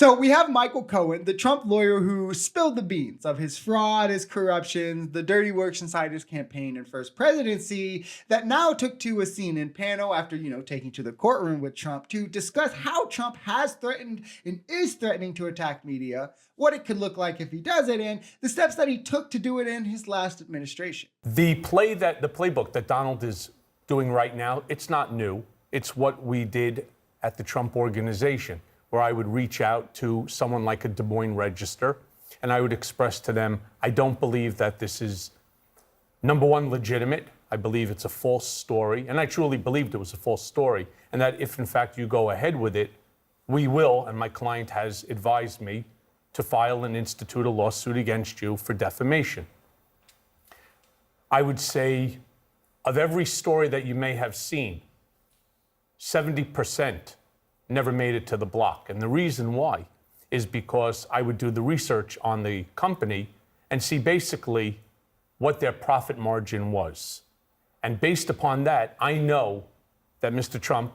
So we have Michael Cohen, the Trump lawyer who spilled the beans of his fraud, his corruption, the dirty works inside his campaign and first presidency, that now took to a CNN panel after, taking to the courtroom with Trump to discuss how Trump has threatened and is threatening to attack media, what it could look like if he does it, and the steps that he took to do it in his last administration. The playbook that Donald is doing right now, it's not new. It's what we did at the Trump Organization, where I would reach out to someone like a Des Moines Register, and I would express to them, I don't believe that this is, number one, legitimate. I believe it's a false story, and I truly believed it was a false story, and that if, in fact, you go ahead with it, we will, and my client has advised me, to file and institute a lawsuit against you for defamation. I would say, of every story that you may have seen, 70% never made it to the block. And the reason why is because I would do the research on the company and see basically what their profit margin was. And based upon that, I know that Mr. Trump,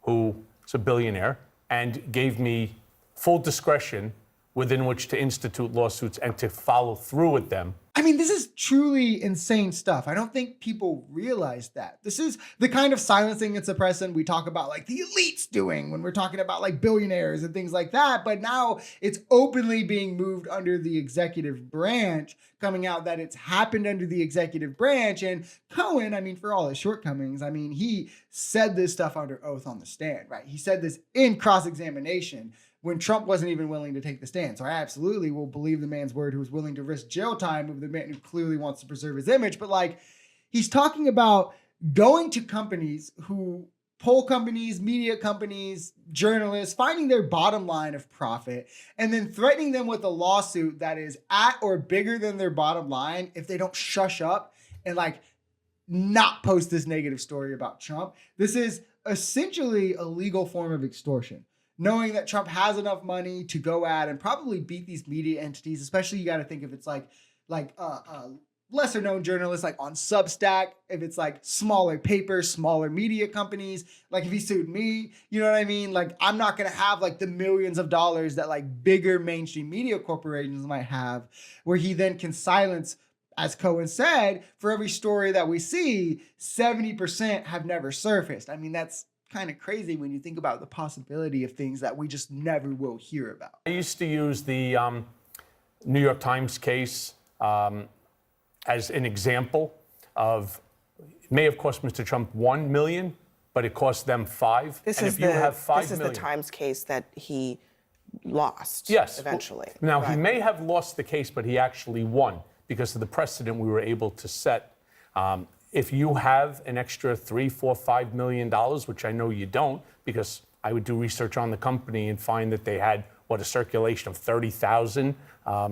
who is a billionaire, and gave me full discretion within which to institute lawsuits and to follow through with them. I mean, this is truly insane stuff. I don't think people realize that. This is the kind of silencing and suppressing we talk about, like the elites doing when we're talking about like billionaires and things like that. But now it's openly being moved under the executive branch, coming out that it's happened under the executive branch. And Cohen, I mean, for all his shortcomings, I mean, he said this stuff under oath on the stand, right? He said this in cross-examination when Trump wasn't even willing to take the stand. So I absolutely will believe the man's word who's willing to risk jail time over the man who clearly wants to preserve his image. But like, he's talking about going to companies who poll companies, media companies, journalists, finding their bottom line of profit, and then threatening them with a lawsuit that is at or bigger than their bottom line if they don't shush up and like not post this negative story about Trump. This is essentially a legal form of extortion. Knowing that Trump has enough money to go at and probably beat these media entities, especially you got to think if it's like lesser known journalists like on Substack, if it's like smaller papers, smaller media companies, like if he sued me, you know what I mean? Like I'm not going to have like the millions of dollars that like bigger mainstream media corporations might have, where he then can silence, as Cohen said, for every story that we see, 70% have never surfaced. I mean, that's kind of crazy when you think about the possibility of things that we just never will hear about. I used to use the New York Times case as an example of, it may have cost Mr. Trump $1 million, but it cost them $5 million. This is the Times case that he lost. Yes, eventually. Now, he may have lost the case, but he actually won because of the precedent we were able to set. If you have an extra $3, $4, $5 million, which I know you don't, because I would do research on the company and find that they had, a circulation of 30,000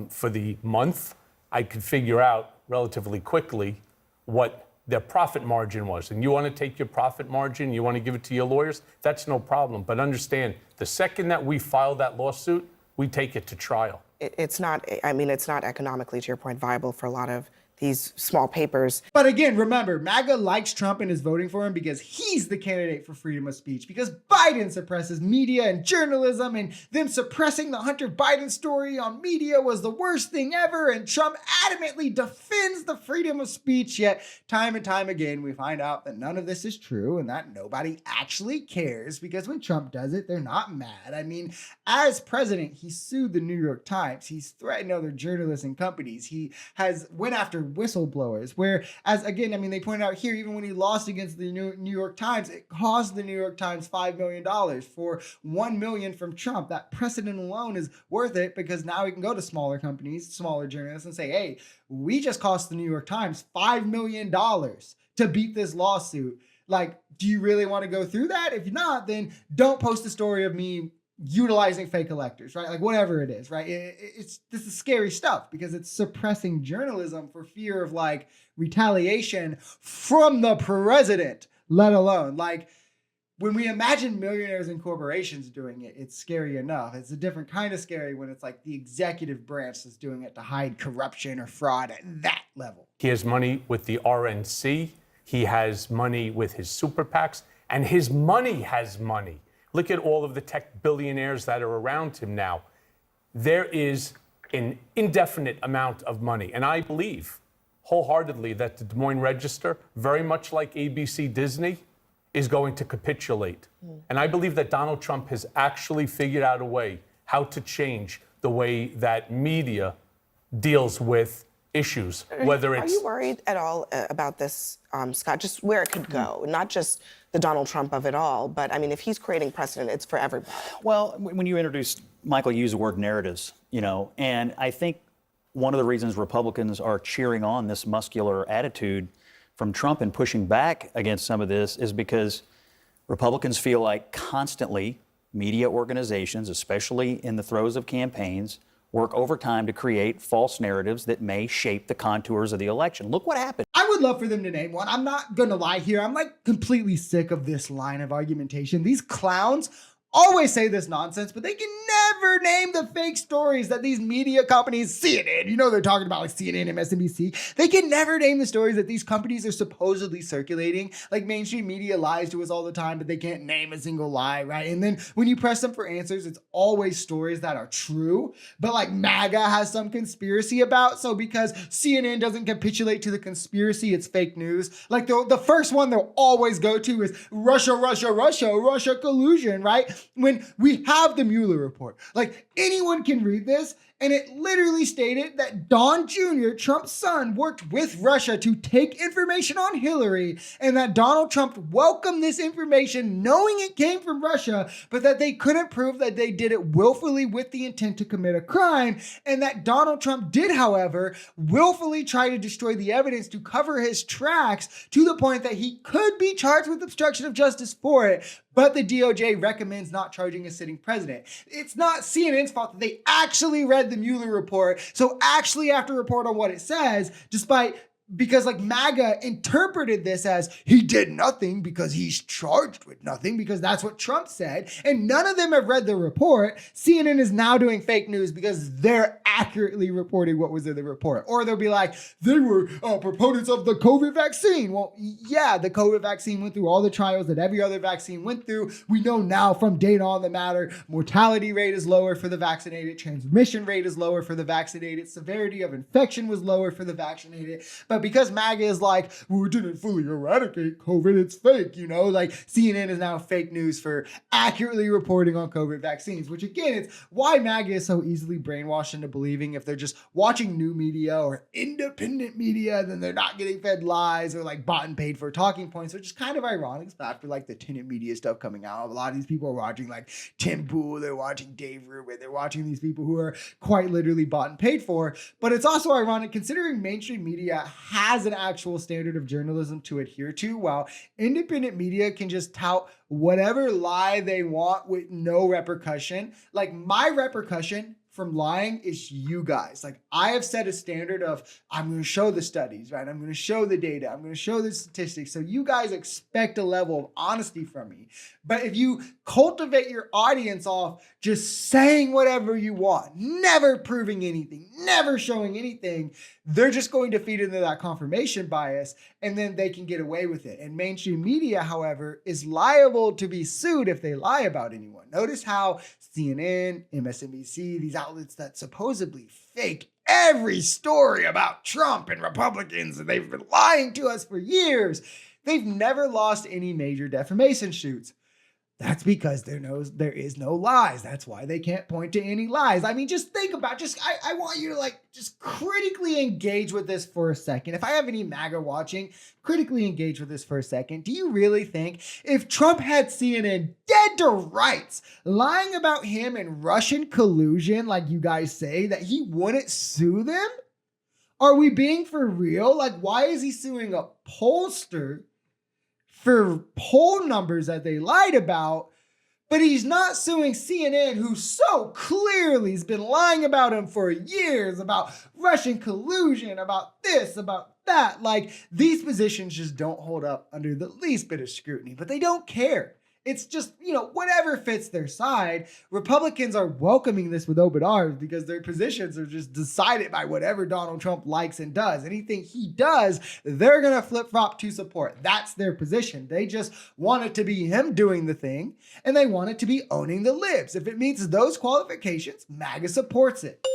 for the month, I could figure out relatively quickly what their profit margin was. And you want to take your profit margin, you want to give it to your lawyers, that's no problem. But understand, the second that we file that lawsuit, we take it to trial. It's not economically, to your point, viable for a lot of these small papers. But again, remember, MAGA likes Trump and is voting for him because he's the candidate for freedom of speech, because Biden suppresses media and journalism, and them suppressing the Hunter Biden story on media was the worst thing ever, and Trump adamantly defends the freedom of speech, yet time and time again we find out that none of this is true and that nobody actually cares, because when Trump does it, they're not mad. I mean, as president, he sued the New York Times, he's threatened other journalists and companies, he has went after whistleblowers, where, as again, I mean, they pointed out here, even when he lost against the New York Times, it cost the New York Times $5 million for $1 million from Trump. That precedent alone is worth it, because now we can go to smaller companies, smaller journalists, and say, hey, we just cost the New York Times $5 million to beat this lawsuit. Like, do you really want to go through that? If not, then don't post a story of me utilizing fake electors, right? Like whatever it is, right? This is scary stuff because it's suppressing journalism for fear of like retaliation from the president, let alone like when we imagine millionaires and corporations doing it, it's scary enough. It's a different kind of scary when it's like the executive branch is doing it to hide corruption or fraud at that level. He has money with the RNC. He has money with his super PACs, and his money has money. Look at all of the tech billionaires that are around him now. there is an indefinite amount of money. And I believe wholeheartedly that the Des Moines Register, very much like ABC Disney, is going to capitulate. And I believe that Donald Trump has actually figured out a way how to change the way that media deals with issues, whether it's... Are you worried at all about this, Scott, just where it could go? Not just the Donald Trump of it all, but I mean, if he's creating precedent, it's for everybody. Well, when you introduced, Michael used the word narratives, and I think one of the reasons Republicans are cheering on this muscular attitude from Trump and pushing back against some of this is because Republicans feel like constantly media organizations, especially in the throes of campaigns, work overtime to create false narratives that may shape the contours of the election. Look what happened. I would love for them to name one. I'm not gonna lie here. I'm like completely sick of this line of argumentation. These clowns always say this nonsense, but they can never name the fake stories that these media companies, CNN, they're talking about like CNN, MSNBC. They can never name the stories that these companies are supposedly circulating. Like mainstream media lies to us all the time, but they can't name a single lie, right? And then when you press them for answers, it's always stories that are true, but like MAGA has some conspiracy about. So because CNN doesn't capitulate to the conspiracy, it's fake news. Like the first one they'll always go to is Russia collusion, right? When we have the Mueller report, like anyone can read this, and it literally stated that Don Jr., Trump's son, worked with Russia to take information on Hillary, and that Donald Trump welcomed this information knowing it came from Russia, but that they couldn't prove that they did it willfully with the intent to commit a crime, and that Donald Trump did, however, willfully try to destroy the evidence to cover his tracks to the point that he could be charged with obstruction of justice for it. But the DOJ recommends not charging a sitting president. It's not CNN's fault that they actually read the Mueller report, so actually have to report on what it says, because like MAGA interpreted this as he did nothing because he's charged with nothing, because that's what Trump said, and none of them have read the report. CNN is now doing fake news because they're accurately reporting what was in the report. Or they'll be like, they were proponents of the COVID vaccine. Well, yeah, the COVID vaccine went through all the trials that every other vaccine went through. We know now from data on the matter, mortality rate is lower for the vaccinated, transmission rate is lower for the vaccinated, severity of infection was lower for the vaccinated. But because MAGA is like, well, we didn't fully eradicate COVID, it's fake, like CNN is now fake news for accurately reporting on COVID vaccines, which again, it's why MAGA is so easily brainwashed into believing if they're just watching new media or independent media, then they're not getting fed lies or like bought and paid for talking points, which is kind of ironic after like the tenant media stuff coming out. A lot of these people are watching like Tim Pool, they're watching Dave Rubin, they're watching these people who are quite literally bought and paid for. But it's also ironic considering mainstream media has an actual standard of journalism to adhere to, while independent media can just tout whatever lie they want with no repercussion. Like my repercussion from lying is you guys. Like I have set a standard of, I'm going to show the studies, right? I'm going to show the data. I'm going to show the statistics. So you guys expect a level of honesty from me. But if you cultivate your audience off just saying whatever you want, never proving anything, never showing anything, they're just going to feed into that confirmation bias, and then they can get away with it. And mainstream media, however, is liable to be sued if they lie about anyone. Notice how CNN, MSNBC, these outlets that supposedly fake every story about Trump and Republicans, and they've been lying to us for years, they've never lost any major defamation suits. That's because there is no lies. That's why they can't point to any lies. I mean, just think about, I want you to just critically engage with this for a second. If I have any MAGA watching, critically engage with this for a second. Do you really think if Trump had CNN dead to rights, lying about him and Russian collusion, like you guys say, that he wouldn't sue them? Are we being for real? Like, why is he suing a pollster for poll numbers that they lied about, but he's not suing CNN, who so clearly has been lying about him for years, about Russian collusion, about this, about that? Like, these positions just don't hold up under the least bit of scrutiny, but they don't care. It's just, whatever fits their side. Republicans are welcoming this with open arms because their positions are just decided by whatever Donald Trump likes and does. Anything he does, they're going to flip-flop to support. That's their position. They just want it to be him doing the thing, and they want it to be owning the libs. If it meets those qualifications, MAGA supports it.